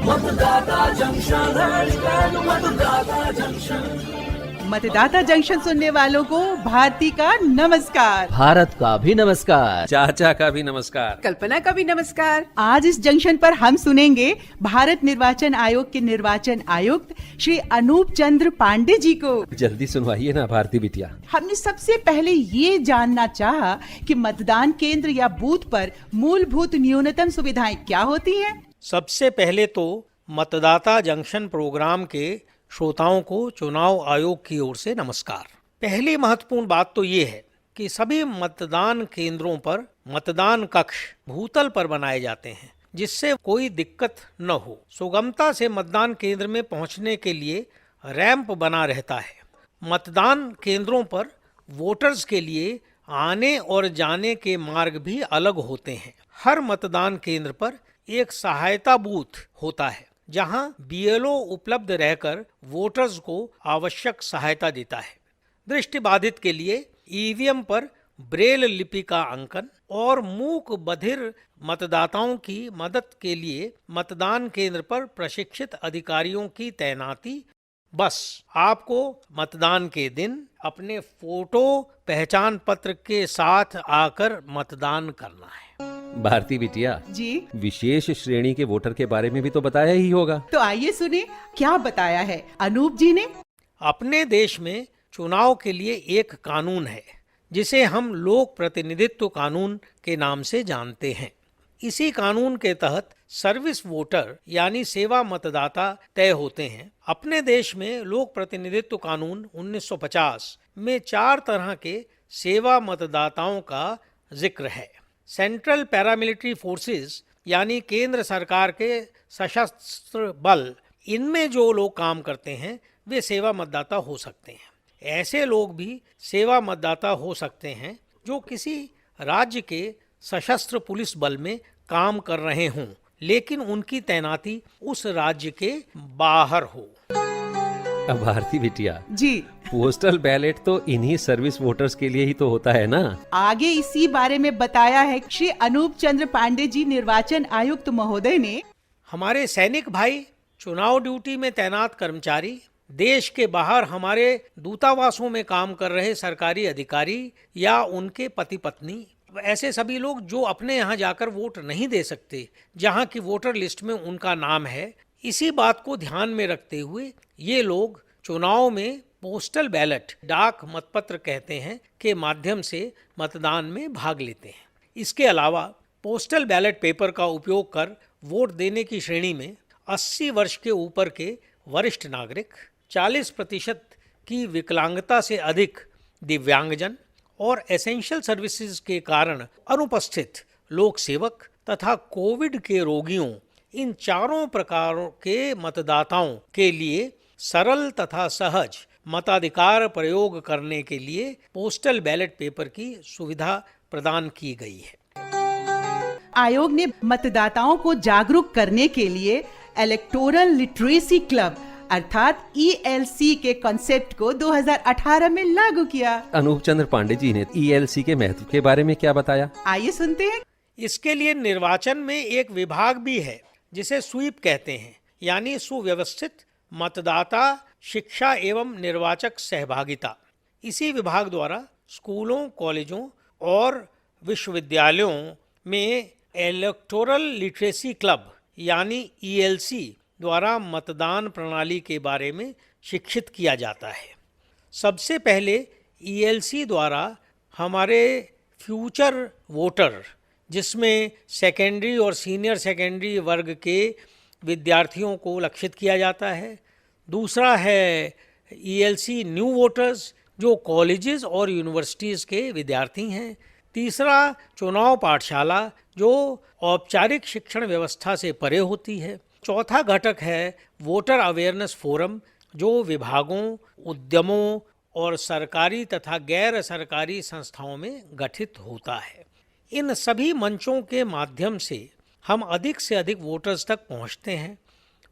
मतदाता जंक्शन, मतदाता जंक्शन। मतदाता जंक्शन सुनने वालों को भारती का नमस्कार, भारत का भी नमस्कार, चाचा का भी नमस्कार, कल्पना का भी नमस्कार। आज इस जंक्शन पर हम सुनेंगे भारत निर्वाचन आयोग के निर्वाचन आयुक्त श्री अनूप चंद्र पांडे जी को। जल्दी सुनवाइए ना भारती बिटिया। हमने सबसे पहले ये जानना चाहा कि मतदान केंद्र या बूथ पर मूलभूत न्यूनतम सुविधाएं क्या होती हैं? सबसे पहले तो मतदाता जंक्शन प्रोग्राम के श्रोताओं को चुनाव आयोग की ओर से नमस्कार। पहली महत्वपूर्ण बात तो ये है कि सभी मतदान केंद्रों पर मतदान कक्ष भूतल पर बनाए जाते हैं, जिससे कोई दिक्कत न हो। सुगमता से मतदान केंद्र में पहुंचने के लिए रैंप बना रहता है। मतदान केंद्रों पर वोटर्स के लिए आने और जाने के मार्ग भी अलग होते हैं। हर मतदान केंद्र पर एक सहायता बूथ होता है, जहां बीएलओ उपलब्ध रहकर वोटर्स को आवश्यक सहायता देता है। दृष्टिबाधित के लिए ईवीएम पर ब्रेल लिपि का अंकन और मूक बधिर मतदाताओं की मदद के लिए मतदान केंद्र पर प्रशिक्षित अधिकारियों की तैनाती। बस आपको मतदान के दिन अपने फोटो पहचान पत्र के साथ आकर मतदान करना है। भारती बिटिया जी, विशेष श्रेणी के वोटर के बारे में भी तो बताया ही होगा। तो आइए सुने क्या बताया है अनूप जी ने। अपने देश में चुनाव के लिए एक कानून है, जिसे हम लोक प्रतिनिधित्व कानून के नाम से जानते हैं। इसी कानून के तहत सर्विस वोटर यानी सेवा मतदाता तय होते हैं। अपने देश में लोक प्रतिनिधित्व कानून 1950 में 4 तरह के सेवा मतदाताओं का जिक्र है। सेंट्रल पैरामिलिट्री फोर्सेस यानी केंद्र सरकार के सशस्त्र बल, इनमें जो लोग काम करते हैं वे सेवा मतदाता हो सकते हैं। ऐसे लोग भी सेवा मतदाता हो सकते हैं जो किसी राज्य के सशस्त्र पुलिस बल में काम कर रहे हों, लेकिन उनकी तैनाती उस राज्य के बाहर हो। अब भारती बिटिया जी, पोस्टल बैलेट तो इन्हीं सर्विस वोटर्स के लिए ही तो होता है ना। आगे इसी बारे में बताया है श्री अनूप चंद्र पांडे जी निर्वाचन आयुक्त महोदय ने। हमारे सैनिक भाई, चुनाव ड्यूटी में तैनात कर्मचारी, देश के बाहर हमारे दूतावासों में काम कर रहे सरकारी अधिकारी या उनके पति पत्नी, ऐसे सभी लोग जो अपने यहाँ जाकर वोट नहीं दे सकते, जहाँ की वोटर लिस्ट में उनका नाम है, इसी बात को ध्यान में रखते हुए ये लोग चुनाव में पोस्टल बैलेट, डाक मतपत्र कहते हैं, के माध्यम से मतदान में भाग लेते हैं। इसके अलावा पोस्टल बैलेट पेपर का उपयोग कर वोट देने की श्रेणी में 80 वर्ष के ऊपर के वरिष्ठ नागरिक, 40% की विकलांगता से अधिक दिव्यांगजन और एसेंशियल सर्विसेज के कारण अनुपस्थित लोक सेवक तथा कोविड के रोगियों, इन चारों प्रकारों के मतदाताओं के लिए सरल तथा सहज मताधिकार प्रयोग करने के लिए पोस्टल बैलेट पेपर की सुविधा प्रदान की गई है। आयोग ने मतदाताओं को जागरूक करने के लिए इलेक्टोरल लिटरेसी क्लब अर्थात ELC के कॉन्सेप्ट को 2018 में लागू किया। अनूप चंद्र पांडे जी ने ELC के महत्व के बारे में क्या बताया, आइए सुनते हैं। इसके लिए निर्वाचन में एक विभाग भी है, जिसे स्वीप कहते हैं, यानी सुव्यवस्थित मतदाता शिक्षा एवं निर्वाचक सहभागिता। इसी विभाग द्वारा स्कूलों, कॉलेजों और विश्वविद्यालयों में इलेक्टोरल लिटरेसी क्लब यानी ELC द्वारा मतदान प्रणाली के बारे में शिक्षित किया जाता है। सबसे पहले ELC द्वारा हमारे फ्यूचर वोटर, जिसमें सेकेंडरी और सीनियर सेकेंडरी वर्ग के विद्यार्थियों को लक्षित किया जाता है। दूसरा है ELC न्यू वोटर्स, जो कॉलेजेस और यूनिवर्सिटीज़ के विद्यार्थी हैं। तीसरा चुनाव पाठशाला, जो औपचारिक शिक्षण व्यवस्था से परे होती है। चौथा घटक है वोटर अवेयरनेस फोरम, जो विभागों, उद्यमों और सरकारी तथा गैर सरकारी संस्थाओं में गठित होता है। इन सभी मंचों के माध्यम से हम अधिक से अधिक वोटर्स तक पहुंचते हैं,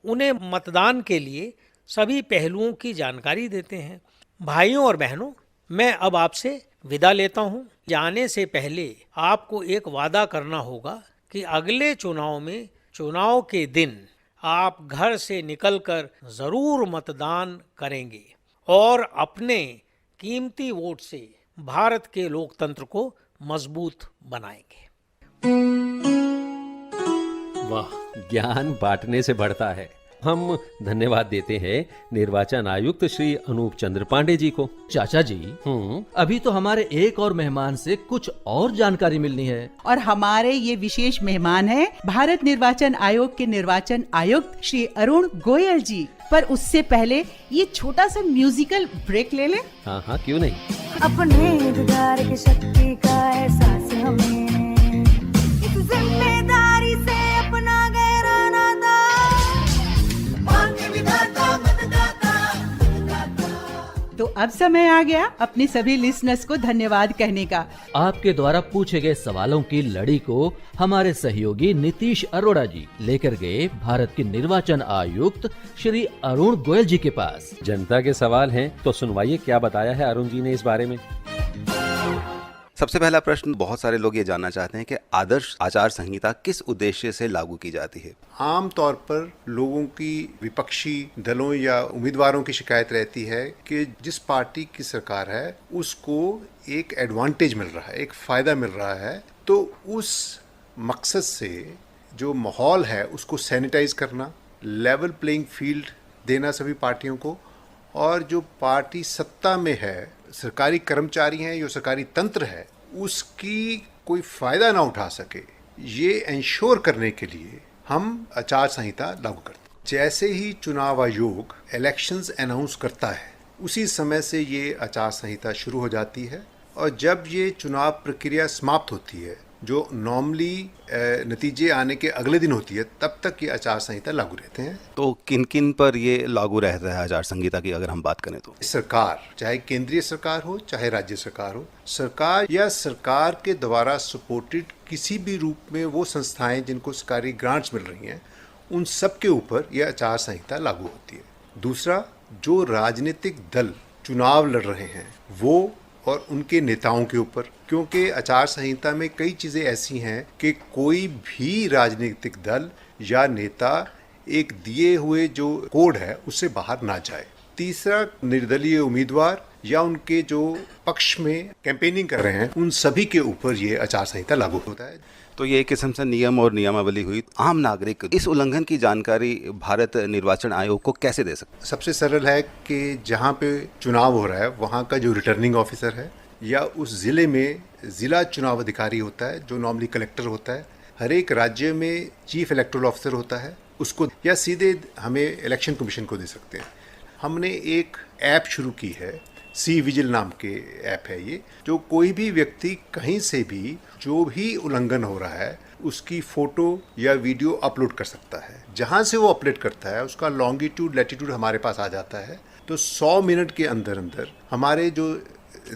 उन्हें मतदान के लिए सभी पहलुओं की जानकारी देते हैं। भाइयों और बहनों, मैं अब आपसे विदा लेता हूं। जाने से पहले आपको एक वादा करना होगा कि अगले चुनाव में चुनाव के दिन आप घर से निकलकर जरूर मतदान करेंगे और अपने कीमती वोट से भारत के लोकतंत्र को मजबूत बनाएंगे। वाह, ज्ञान बांटने से बढ़ता है। हम धन्यवाद देते हैं निर्वाचन आयुक्त श्री अनूप चंद्र पांडे जी को। चाचा जी, अभी तो हमारे एक और मेहमान से कुछ और जानकारी मिलनी है। और हमारे ये विशेष मेहमान हैं भारत निर्वाचन आयोग के निर्वाचन आयुक्त श्री अरुण गोयल जी। पर उससे पहले ये छोटा सा म्यूजिकल ब्रेक ले लें। हाँ हाँ, क्यों नहीं। अपने इंतजार की शक्ति का एहसास हमें, इस जिम्मेदारी से अपना गहरा नाता, मांगे विधाता मतदाता। तो अब समय आ गया अपने सभी लिसनर्स को धन्यवाद कहने का। आपके द्वारा पूछे गए सवालों की लड़ी को हमारे सहयोगी नीतीश अरोड़ा जी लेकर गए भारत के निर्वाचन आयुक्त श्री अरुण गोयल जी के पास। जनता के सवाल हैं तो सुनवाइए, क्या बताया है अरुण जी ने इस बारे में। सबसे पहला प्रश्न, बहुत सारे लोग ये जानना चाहते हैं कि आदर्श आचार संहिता किस उद्देश्य से लागू की जाती है। आम तौर पर लोगों की विपक्षी दलों या उम्मीदवारों की शिकायत रहती है कि जिस पार्टी की सरकार है उसको एक एडवांटेज मिल रहा है, एक फ़ायदा मिल रहा है, तो उस मकसद से जो माहौल है उसको सैनिटाइज करना, लेवल प्लेइंग फील्ड देना सभी पार्टियों को, और जो पार्टी सत्ता में है, सरकारी कर्मचारी हैं, जो सरकारी तंत्र है, उसकी कोई फ़ायदा ना उठा सके, ये इंश्योर करने के लिए हम आचार संहिता लागू करते हैं। जैसे ही चुनाव आयोग इलेक्शंस अनाउंस करता है उसी समय से ये आचार संहिता शुरू हो जाती है, और जब ये चुनाव प्रक्रिया समाप्त होती है, जो नॉर्मली नतीजे आने के अगले दिन होती है, तब तक ये आचार संहिता लागू रहते हैं। तो किन किन पर ये लागू रहता है आचार संहिता की अगर हम बात करें तो? सरकार, चाहे केंद्रीय सरकार हो चाहे राज्य सरकार हो, सरकार या सरकार के द्वारा सपोर्टेड किसी भी रूप में वो संस्थाएं जिनको सरकारी ग्रांट्स मिल रही हैं, उन सब के ऊपर यह आचार संहिता लागू होती है। दूसरा, जो राजनीतिक दल चुनाव लड़ रहे हैं वो और उनके नेताओं के ऊपर, क्योंकि आचार संहिता में कई चीज़ें ऐसी हैं कि कोई भी राजनीतिक दल या नेता एक दिए हुए जो कोड है उससे बाहर ना जाए। तीसरा, निर्दलीय उम्मीदवार या उनके जो पक्ष में कैंपेनिंग कर रहे हैं, उन सभी के ऊपर ये आचार संहिता लागू होता है। तो ये एक किस्म से नियम और नियमावली हुई। आम नागरिक इस उल्लंघन की जानकारी भारत निर्वाचन आयोग को कैसे दे सकते? सबसे सरल है कि जहाँ पे चुनाव हो रहा है वहाँ का जो रिटर्निंग ऑफिसर है या उस ज़िले में ज़िला चुनाव अधिकारी होता है, जो नॉर्मली कलेक्टर होता है, हर एक राज्य में चीफ इलेक्टोरल ऑफिसर होता है, उसको या सीधे हमें इलेक्शन कमीशन को दे सकते हैं। हमने एक ऐप शुरू की है, सी विजिल नाम के ऐप है ये, जो कोई भी व्यक्ति कहीं से भी जो भी उल्लंघन हो रहा है उसकी फ़ोटो या वीडियो अपलोड कर सकता है। जहाँ से वो अपलोड करता है उसका लॉन्गिट्यूड लैटिट्यूड हमारे पास आ जाता है। तो 100 मिनट के अंदर अंदर हमारे जो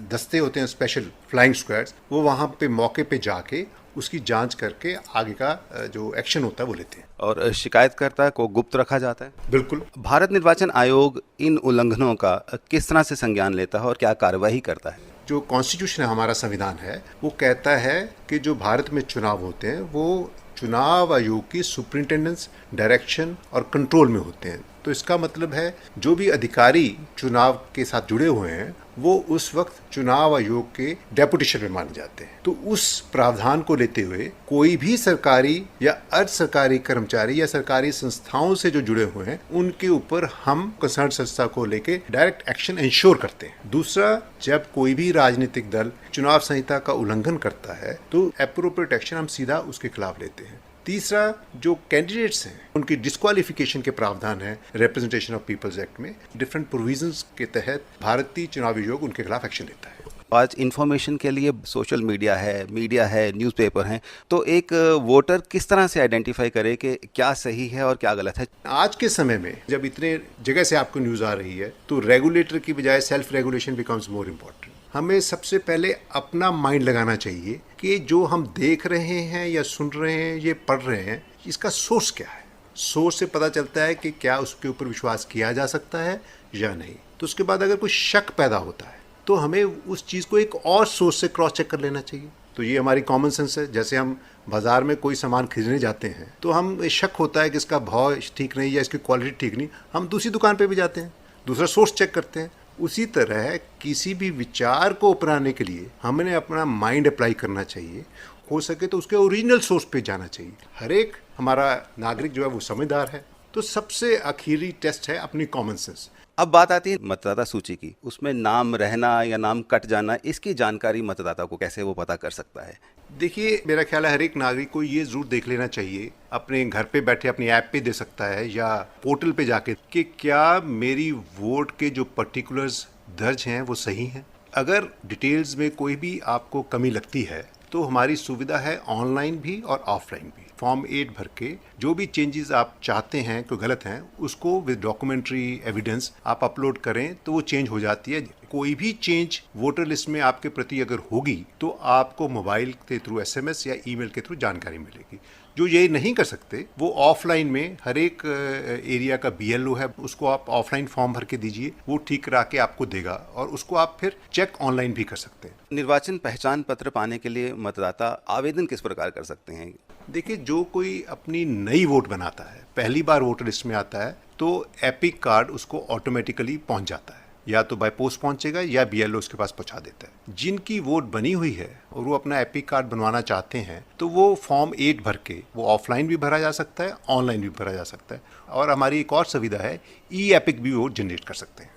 दस्ते होते हैं, स्पेशल फ्लाइंग स्क्वाड्स, वो वहाँ पे मौके पे जाके उसकी जांच करके आगे का जो एक्शन होता है वो लेते हैं। और शिकायतकर्ता को गुप्त रखा जाता है? बिल्कुल। भारत निर्वाचन आयोग इन उल्लंघनों का किस तरह से संज्ञान लेता है और क्या कार्रवाई करता है? जो कॉन्स्टिट्यूशन है, हमारा संविधान है, वो कहता है कि जो भारत में चुनाव होते हैं वो चुनाव आयोग की सुपरिंटेंडेंस, डायरेक्शन और कंट्रोल में होते हैं। तो इसका मतलब है जो भी अधिकारी चुनाव के साथ जुड़े हुए हैं वो उस वक्त चुनाव आयोग के डेपुटेशन में माने जाते हैं। तो उस प्रावधान को लेते हुए कोई भी सरकारी या अर्ध सरकारी कर्मचारी या सरकारी संस्थाओं से जो जुड़े हुए हैं उनके ऊपर हम कंसर्न संस्था को लेके डायरेक्ट एक्शन इंश्योर करते हैं। दूसरा, जब कोई भी राजनीतिक दल चुनाव संहिता का उल्लंघन करता है तो एप्रोप्रिएट एक्शन हम सीधा उसके खिलाफ लेते हैं। तीसरा, जो कैंडिडेट्स हैं उनकी डिस्क्वालिफिकेशन के प्रावधान है रिप्रेजेंटेशन ऑफ पीपल्स एक्ट में, डिफरेंट प्रोविजंस के तहत भारतीय चुनाव आयोग उनके खिलाफ एक्शन लेता है। आज इन्फॉर्मेशन के लिए सोशल मीडिया है, न्यूज़पेपर हैं, तो एक वोटर किस तरह से आइडेंटिफाई करे कि क्या सही है और क्या गलत है? आज के समय में जब इतने जगह से आपको न्यूज़ आ रही है तो रेगुलेटर की बजाय self regulation becomes more important. हमें सबसे पहले अपना माइंड लगाना चाहिए कि जो हम देख रहे हैं या सुन रहे हैं, ये पढ़ रहे हैं, इसका सोर्स क्या है। सोर्स से पता चलता है कि क्या उसके ऊपर विश्वास किया जा सकता है या नहीं। तो उसके बाद अगर कोई शक पैदा होता है तो हमें उस चीज़ को एक और सोर्स से क्रॉस चेक कर लेना चाहिए। तो ये हमारी कॉमन सेंस है। जैसे हम बाजार में कोई सामान खरीदने जाते हैं तो हम शक होता है कि इसका भाव ठीक नहीं या इसकी क्वालिटी ठीक नहीं, हम दूसरी दुकान पे भी जाते हैं, दूसरा सोर्स चेक करते हैं। उसी तरह किसी भी विचार को अपनाने के लिए हमने अपना माइंड अप्लाई करना चाहिए, हो सके तो उसके ओरिजिनल सोर्स पे जाना चाहिए। हर एक हमारा नागरिक जो है वो समझदार है, तो सबसे आखिरी टेस्ट है अपनी कॉमन सेंस। अब बात आती है मतदाता सूची की, उसमें नाम रहना या नाम कट जाना, इसकी जानकारी मतदाता को कैसे वो पता कर सकता है? देखिए, मेरा ख्याल है हर एक नागरिक को ये जरूर देख लेना चाहिए, अपने घर पे बैठे अपनी ऐप पे दे सकता है या पोर्टल पे जाके, कि क्या मेरी वोट के जो पर्टिकुलर्स दर्ज हैं वो सही हैं। अगर डिटेल्स में कोई भी आपको कमी लगती है तो हमारी सुविधा है ऑनलाइन भी और ऑफलाइन भी। फॉर्म 8 भर के जो भी चेंजेस आप चाहते हैं कोई गलत हैं, उसको विद डॉक्यूमेंट्री एविडेंस आप अपलोड करें तो वो चेंज हो जाती है। कोई भी चेंज वोटर लिस्ट में आपके प्रति अगर होगी तो आपको मोबाइल के थ्रू SMS या ईमेल के थ्रू जानकारी मिलेगी। जो ये नहीं कर सकते वो ऑफलाइन में हर एक एरिया का BLO है, उसको आप ऑफलाइन फॉर्म भर के दीजिए, वो ठीक करा के आपको देगा और उसको आप फिर चेक ऑनलाइन भी कर सकते हैं। निर्वाचन पहचान पत्र पाने के लिए मतदाता आवेदन किस प्रकार कर सकते हैं? देखिए, जो कोई अपनी नई वोट बनाता है, पहली बार वोटर लिस्ट में आता है, तो एपिक कार्ड उसको ऑटोमेटिकली पहुंच जाता है, या तो बाय पोस्ट पहुंचेगा या BLO उसके पास पहुंचा देता है। जिनकी वोट बनी हुई है और वो अपना एपिक कार्ड बनवाना चाहते हैं तो वो फॉर्म 8 भर के वो ऑफलाइन भी भरा जा सकता है, ऑनलाइन भी भरा जा सकता है, और हमारी एक और सुविधा है epic भी वोट जनरेट कर सकते हैं।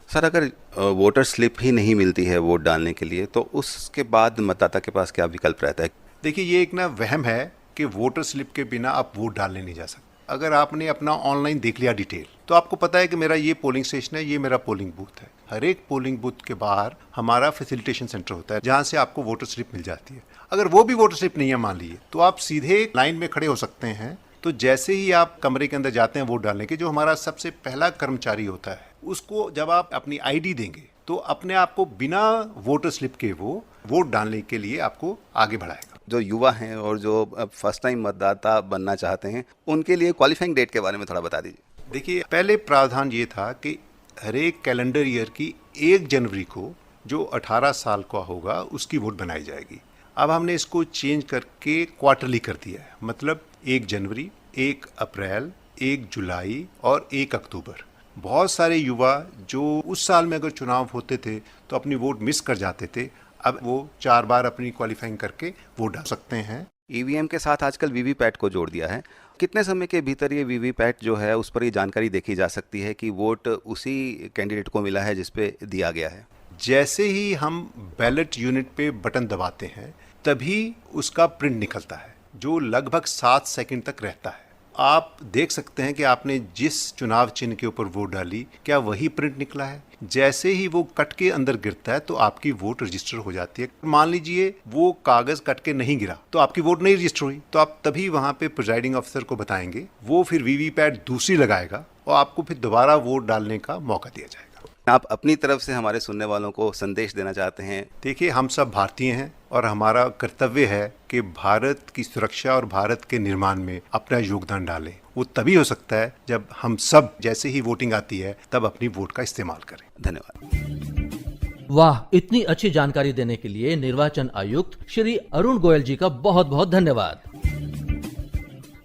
सर, अगर वोटर स्लिप ही नहीं मिलती है वोट डालने के लिए तो उसके बाद मतदाता के पास क्या विकल्प रहता है? देखिए, ये एक ना वहम है कि वोटर स्लिप के बिना आप वोट डालने नहीं जा सकते। अगर आपने अपना ऑनलाइन देख लिया डिटेल तो आपको पता है कि मेरा ये पोलिंग स्टेशन है, ये मेरा पोलिंग बूथ है। हर एक पोलिंग बूथ के बाहर हमारा फैसिलिटेशन सेंटर होता है जहाँ से आपको वोटर स्लिप मिल जाती है। अगर वो भी वोटर स्लिप नहीं है मान लीजिए, तो आप सीधे लाइन में खड़े हो सकते हैं। तो जैसे ही आप कमरे के अंदर जाते हैं वोट डालने के, जो हमारा सबसे पहला कर्मचारी होता है, उसको जब आप अपनी ID देंगे तो अपने आप को बिना वोटर स्लिप के वो वोट डालने के लिए आपको आगे बढ़ाएगा। जो युवा हैं और जो फर्स्ट टाइम मतदाता बनना चाहते हैं उनके लिए क्वालिफाइंग डेट के बारे में थोड़ा बता दीजिए। देखिए, पहले प्रावधान ये था कि हर एक कैलेंडर ईयर की 1 जनवरी को जो 18 साल का होगा उसकी वोट बनाई जाएगी। अब हमने इसको चेंज करके क्वार्टरली कर दिया है, मतलब 1 जनवरी, 1 अप्रैल, 1 जुलाई और 1 अक्टूबर। बहुत सारे युवा जो उस साल में अगर चुनाव होते थे तो अपनी वोट मिस कर जाते थे, अब वो 4 बार अपनी क्वालिफाइंग करके वोट डाल सकते हैं। EVM के साथ आजकल VVPAT को जोड़ दिया है। कितने समय के भीतर ये VVPAT जो है उस पर ये जानकारी देखी जा सकती है कि वोट उसी कैंडिडेट को मिला है जिस पे दिया गया है? जैसे ही हम बैलेट यूनिट पे बटन दबाते हैं तभी उसका प्रिंट निकलता है, जो लगभग 7 सेकंड तक रहता है। आप देख सकते हैं कि आपने जिस चुनाव चिन्ह के ऊपर वोट डाली क्या वही प्रिंट निकला है। जैसे ही वो कट के अंदर गिरता है तो आपकी वोट रजिस्टर हो जाती है। मान लीजिए वो कागज कट के नहीं गिरा तो आपकी वोट नहीं रजिस्टर हुई, तो आप तभी वहां पे प्रिजाइडिंग ऑफिसर को बताएंगे, वो फिर VVPAT दूसरी लगाएगा और आपको फिर दोबारा वोट डालने का मौका दिया जाएगा। आप अपनी तरफ से हमारे सुनने वालों को संदेश देना चाहते हैं? देखिए, हम सब भारतीय हैं और हमारा कर्तव्य है कि भारत की सुरक्षा और भारत के निर्माण में अपना योगदान डालें। वो तभी हो सकता है जब हम सब जैसे ही वोटिंग आती है तब अपनी वोट का इस्तेमाल करें। धन्यवाद। वाह, इतनी अच्छी जानकारी देने के लिए निर्वाचन आयुक्त श्री अरुण गोयल जी का बहुत बहुत धन्यवाद।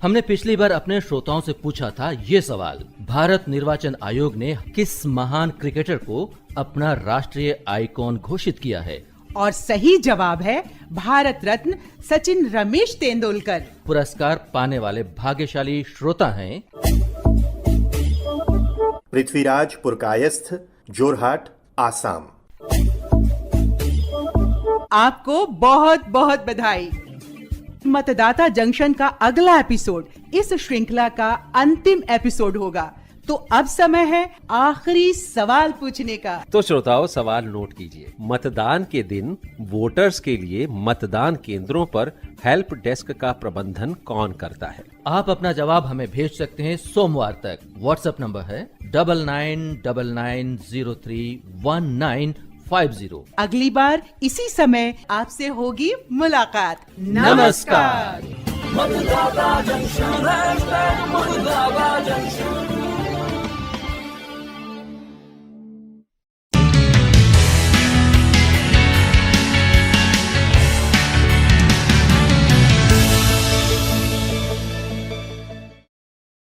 हमने पिछली बार अपने श्रोताओं से पूछा था ये सवाल, भारत निर्वाचन आयोग ने किस महान क्रिकेटर को अपना राष्ट्रीय आइकॉन घोषित किया है? और सही जवाब है भारत रत्न सचिन रमेश तेंदुलकर। पुरस्कार पाने वाले भाग्यशाली श्रोता हैं पृथ्वीराज पुरकायस्थ, जोरहाट, आसाम। आपको बहुत बहुत बधाई। मतदाता जंक्शन का अगला एपिसोड इस श्रृंखला का अंतिम एपिसोड होगा, तो अब समय है आखिरी सवाल पूछने का। तो श्रोताओं, सवाल नोट कीजिए। मतदान के दिन वोटर्स के लिए मतदान केंद्रों पर हेल्प डेस्क का प्रबंधन कौन करता है? आप अपना जवाब हमें भेज सकते हैं सोमवार तक। व्हाट्सएप नंबर है 9999031950। अगली बार इसी समय आपसे होगी मुलाकात। नमस्कार। मतदाता जंक्शन, मतदाता जंक्शन।